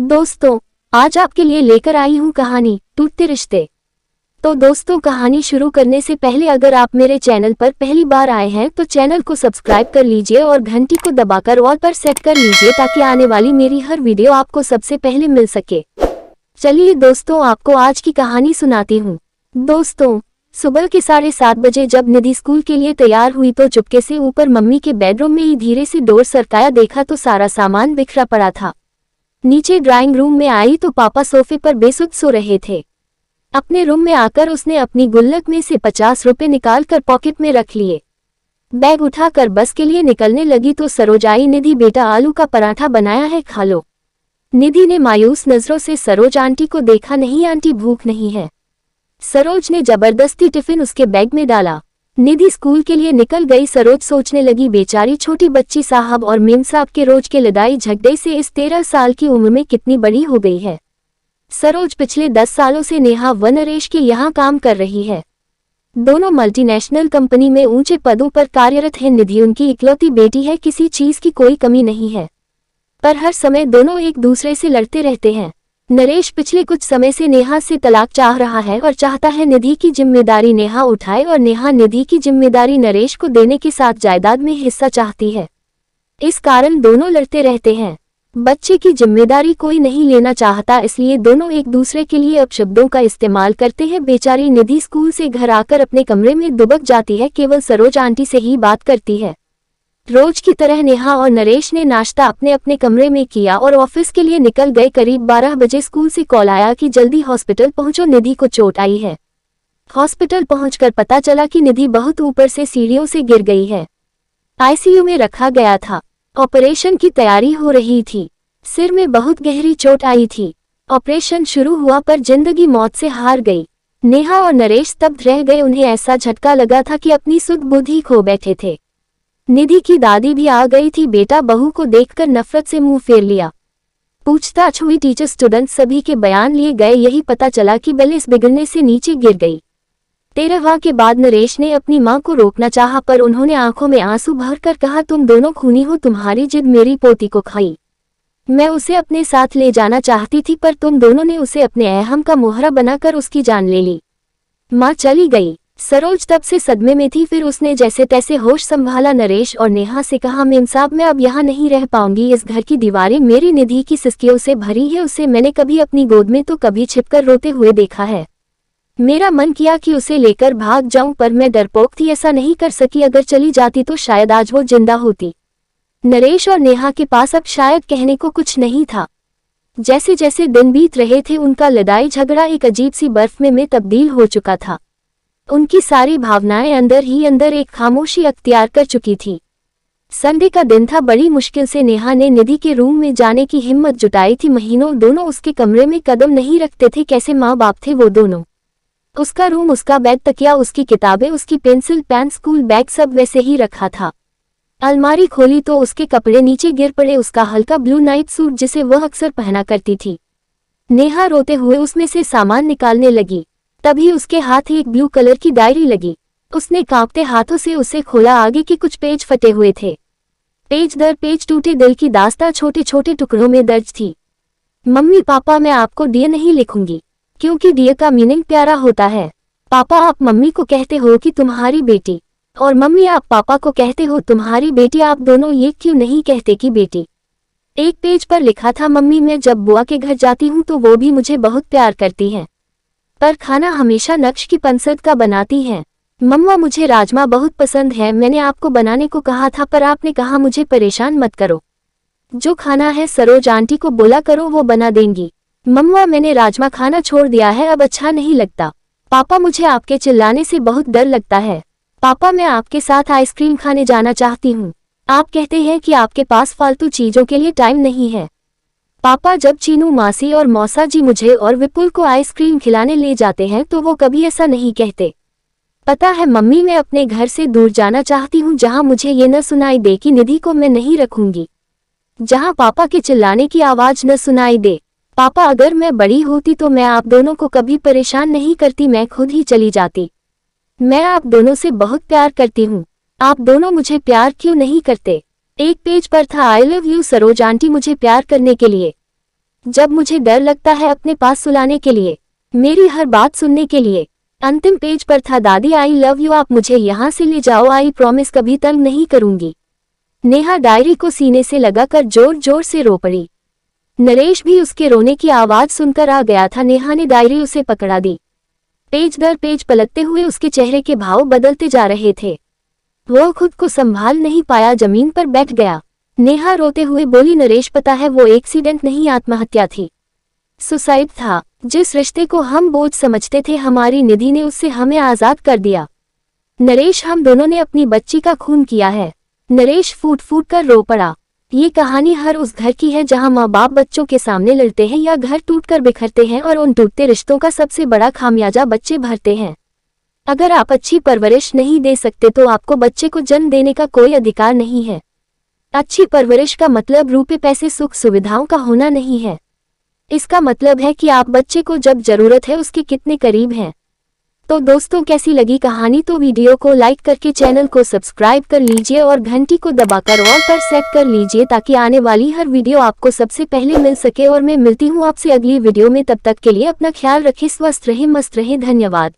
दोस्तों, आज आपके लिए लेकर आई हूँ कहानी टूटते रिश्ते। तो दोस्तों, कहानी शुरू करने से पहले अगर आप मेरे चैनल पर पहली बार आए हैं तो चैनल को सब्सक्राइब कर लीजिए और घंटी को दबाकर ऑल पर सेट कर लीजिए ताकि आने वाली मेरी हर वीडियो आपको सबसे पहले मिल सके। चलिए दोस्तों, आपको आज की कहानी सुनाती हूँ। दोस्तों, सुबह के 7:30 बजे जब निधि स्कूल के लिए तैयार हुई तो चुपके से ऊपर मम्मी के बेडरूम में ही धीरे से डोर सरकाया देखा तो सारा सामान बिखरा पड़ा था। नीचे ड्राइंग रूम में आई तो पापा सोफे पर बेसुध सो रहे थे। अपने रूम में आकर उसने अपनी गुल्लक में से 50 रुपए निकालकर पॉकेट में रख लिए। बैग उठाकर बस के लिए निकलने लगी तो सरोज आई, निधि बेटा आलू का पराठा बनाया है, खा लो। निधि ने मायूस नजरों से सरोज आंटी को देखा। नहीं आंटी, भूख नहीं है। सरोज ने जबरदस्ती टिफिन उसके बैग में डाला। निधि स्कूल के लिए निकल गई। सरोज सोचने लगी, बेचारी छोटी बच्ची साहब और मेम साहब के रोज के लड़ाई झगड़े से इस 13 साल की उम्र में कितनी बड़ी हो गई है। सरोज पिछले 10 सालों से नेहा व नरेश के यहाँ काम कर रही है। दोनों मल्टीनेशनल कंपनी में ऊंचे पदों पर कार्यरत हैं। निधि उनकी इकलौती बेटी है, किसी चीज की कोई कमी नहीं है, पर हर समय दोनों एक दूसरे से लड़ते रहते हैं। नरेश पिछले कुछ समय से नेहा से तलाक चाह रहा है और चाहता है निधि की जिम्मेदारी नेहा उठाए और नेहा निधि की जिम्मेदारी नरेश को देने के साथ जायदाद में हिस्सा चाहती है। इस कारण दोनों लड़ते रहते हैं। बच्चे की जिम्मेदारी कोई नहीं लेना चाहता, इसलिए दोनों एक दूसरे के लिए अपशब्दों का इस्तेमाल करते हैं। बेचारी निधि स्कूल से घर आकर अपने कमरे में दुबक जाती है, केवल सरोज आंटी से ही बात करती है। रोज की तरह नेहा और नरेश ने नाश्ता अपने अपने कमरे में किया और ऑफिस के लिए निकल गए। करीब 12 बजे स्कूल से कॉल आया कि जल्दी हॉस्पिटल पहुंचो, निधि को चोट आई है। हॉस्पिटल पहुंचकर पता चला कि निधि बहुत ऊपर से सीढ़ियों से गिर गई है। आईसीयू में रखा गया था। ऑपरेशन की तैयारी हो रही थी। सिर में बहुत गहरी चोट आई थी। ऑपरेशन शुरू हुआ पर जिंदगी मौत से हार गई। नेहा और नरेश स्तब्ध रह गए। उन्हें ऐसा झटका लगा था कि अपनी सुध बुद्धि खो बैठे थे। निधि की दादी भी आ गई थी। बेटा बहू को देखकर नफरत से मुंह फेर लिया। पूछताछ हुई, टीचर स्टूडेंट सभी के बयान लिए गए। यही पता चला कि बैलेंस बिगड़ने से नीचे गिर गई। 13वां के बाद नरेश ने अपनी मां को रोकना चाहा पर उन्होंने आंखों में आंसू भरकर कहा, तुम दोनों खूनी हो, तुम्हारी जिद मेरी पोती को खाई। मैं उसे अपने साथ ले जाना चाहती थी पर तुम दोनों ने उसे अपने अहम का मोहरा बनाकर उसकी जान ले ली। मां चली गई। सरोज तब से सदमे में थी। फिर उसने जैसे तैसे होश संभाला। नरेश और नेहा से कहा, मेम साहब मैं अब यहाँ नहीं रह पाऊंगी। इस घर की दीवारें मेरी निधि की सिसकियों से भरी है। उसे मैंने कभी अपनी गोद में तो कभी छिपकर रोते हुए देखा है। मेरा मन किया कि उसे लेकर भाग जाऊं पर मैं डरपोक थी, ऐसा नहीं कर सकी। अगर चली जाती तो शायद आज वो जिंदा होती। नरेश और नेहा के पास अब शायद कहने को कुछ नहीं था। जैसे जैसे दिन बीत रहे थे उनका लड़ाई झगड़ा एक अजीब सी बर्फ में तब्दील हो चुका था। उनकी सारी भावनाएं अंदर ही अंदर एक खामोशी अख्तियार कर चुकी थी। संडे का दिन था। बड़ी मुश्किल से नेहा ने निधि के रूम में जाने की हिम्मत जुटाई थी। महीनों दोनों उसके कमरे में कदम नहीं रखते थे। कैसे माँ बाप थे वो दोनों। उसका रूम, उसका बेड, तकिया, उसकी किताबें, उसकी पेंसिल, पेन, स्कूल बैग सब वैसे ही रखा था। अलमारी खोली तो उसके कपड़े नीचे गिर पड़े। उसका हल्का ब्लू नाइट सूट जिसे वह अक्सर पहना करती थी। नेहा रोते हुए उसमें से सामान निकालने लगी। तभी उसके हाथ एक ब्लू कलर की डायरी लगी। उसने कांपते हाथों से उसे खोला। आगे के कुछ पेज फटे हुए थे। पेज दर पेज टूटे दिल की दास्तां छोटे छोटे टुकड़ों में दर्ज थी। मम्मी पापा, मैं आपको डियर नहीं लिखूंगी क्योंकि डियर का मीनिंग प्यारा होता है। पापा, आप मम्मी को कहते हो कि तुम्हारी बेटी, और मम्मी आप पापा को कहते हो तुम्हारी बेटी। आप दोनों ये क्यों नहीं कहते कि बेटी। एक पेज पर लिखा था, मम्मी मैं जब बुआ के घर जाती हूँ तो वो भी मुझे बहुत प्यार करती है, पर खाना हमेशा नक्श की पंसद का बनाती हैं। मम्मा मुझे राजमा बहुत पसंद है। मैंने आपको बनाने को कहा था पर आपने कहा मुझे परेशान मत करो। जो खाना है सरोज आंटी को बोला करो, वो बना देंगी। मम्मा मैंने राजमा खाना छोड़ दिया है, अब अच्छा नहीं लगता। पापा मुझे आपके चिल्लाने से बहुत डर लगता है। पापा मैं आपके साथ आइसक्रीम खाने जाना चाहती हूँ। आप कहते हैं कि आपके पास फालतू चीजों के लिए टाइम नहीं है। पापा जब चीनू मासी और मौसा जी मुझे और विपुल को आइसक्रीम खिलाने ले जाते हैं तो वो कभी ऐसा नहीं कहते। पता है मम्मी, मैं अपने घर से दूर जाना चाहती हूँ जहाँ मुझे ये न सुनाई दे कि निधि को मैं नहीं रखूंगी, जहाँ पापा के चिल्लाने की आवाज न सुनाई दे। पापा अगर मैं बड़ी होती तो मैं आप दोनों को कभी परेशान नहीं करती, मैं खुद ही चली जाती। मैं आप दोनों से बहुत प्यार करती हूँ। आप दोनों मुझे प्यार क्यों नहीं करते। एक पेज पर था, I love you Saroj aunty मुझे प्यार करने के लिए। जब मुझे डर लगता है अपने पास सुलाने के लिए, मेरी हर बात सुनने के लिए। अंतिम पेज पर था, दादी आई लव यू, आप मुझे यहाँ से ले जाओ, आई प्रॉमिस कभी तंग नहीं करूंगी। नेहा डायरी को सीने से लगाकर जोर जोर से रो पड़ी। नरेश भी उसके रोने की आवाज सुनकर आ गया था। नेहा ने डायरी उसे पकड़ा दी। पेज दर पेज पलटते हुए उसके चेहरे के भाव बदलते जा रहे थे। वह खुद को संभाल नहीं पाया, जमीन पर बैठ गया। नेहा रोते हुए बोली, नरेश पता है वो एक्सीडेंट नहीं, आत्महत्या थी, सुसाइड था। जिस रिश्ते को हम बोझ समझते थे, हमारी निधि ने उससे हमें आजाद कर दिया। नरेश, हम दोनों ने अपनी बच्ची का खून किया है। नरेश फूट फूट कर रो पड़ा। ये कहानी हर उस घर की है जहां माँ बाप बच्चों के सामने लड़ते हैं या घर टूटकर बिखरते हैं और उन टूटते रिश्तों का सबसे बड़ा खामियाजा बच्चे भरते हैं। अगर आप अच्छी परवरिश नहीं दे सकते तो आपको बच्चे को जन्म देने का कोई अधिकार नहीं है। अच्छी परवरिश का मतलब रुपए पैसे सुख सुविधाओं का होना नहीं है। इसका मतलब है कि आप बच्चे को जब जरूरत है उसके कितने करीब हैं। तो दोस्तों, कैसी लगी कहानी? तो वीडियो को लाइक करके चैनल को सब्सक्राइब कर लीजिए और घंटी को दबाकर ऑल पर सेट कर लीजिए ताकि आने वाली हर वीडियो आपको सबसे पहले मिल सके। और मैं मिलती हूँ आपसे अगली वीडियो में। तब तक के लिए अपना ख्याल रखें, स्वस्थ रहें, मस्त रहें। धन्यवाद।